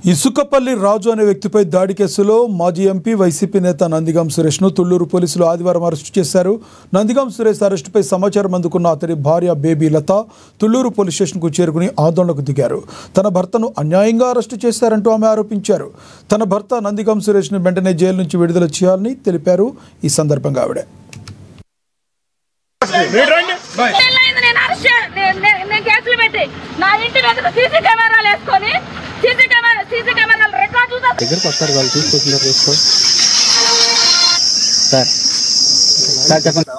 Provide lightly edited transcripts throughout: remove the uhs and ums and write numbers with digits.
ఇసుకపల్లి రాజు అనే వ్యక్తిపై దాడి కేసులో మాజీ ఎంపీ వైసీపీ నేత నందిగాం సురేష్ను తుళ్లూరు పోలీసులు ఆదివారం అరెస్టు చేశారు. నందిగాం సురేష్ అరెస్టుపై సమాచారం అందుకున్న అతని భార్య బేబీ లత తుళ్లూరు పోలీస్ స్టేషన్కు చేరుకుని ఆందోళనకు దిగారు. తన భర్తను అన్యాయంగా అరెస్టు చేశారంటూ ఆమె ఆరోపించారు. తన భర్త నందిగాం సురేష్ను వెంటనే జైలు నుంచి విడుదల చేయాలని తెలిపారు. ఈ సందర్భంగా ఆవిడ దగ్గరకు వస్తారు వాళ్ళు తీసుకొస్తున్నారు చేసుకో సార్ సార్ చెప్పండి.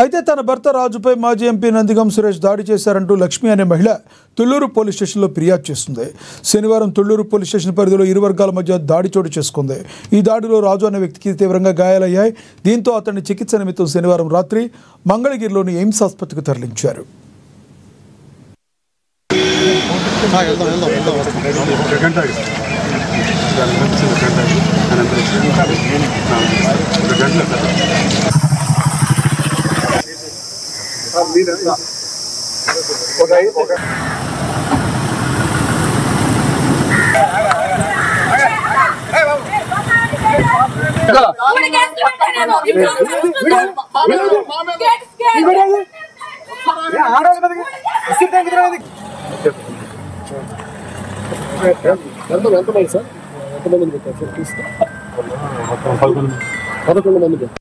అయితే తన భర్త రాజుపై మాజీ ఎంపీ నందిగాం సురేష్ దాడి చేశారంటూ లక్ష్మి అనే మహిళ తుళ్లూరు పోలీస్ స్టేషన్లో ఫిర్యాదు చేస్తుంది. శనివారం తుళ్లూరు పోలీస్ స్టేషన్ పరిధిలో ఇరు వర్గాల మధ్య దాడి చోటు చేసుకుంది. ఈ దాడిలో రాజు అనే వ్యక్తికి తీవ్రంగా గాయాలయ్యాయి. దీంతో అతన్ని చికిత్స నిమిత్తం శనివారం రాత్రి మంగళగిరిలోని ఎయిమ్స్ ఆసుపత్రికి తరలించారు. ఎంతమంది సార్ 11 మంది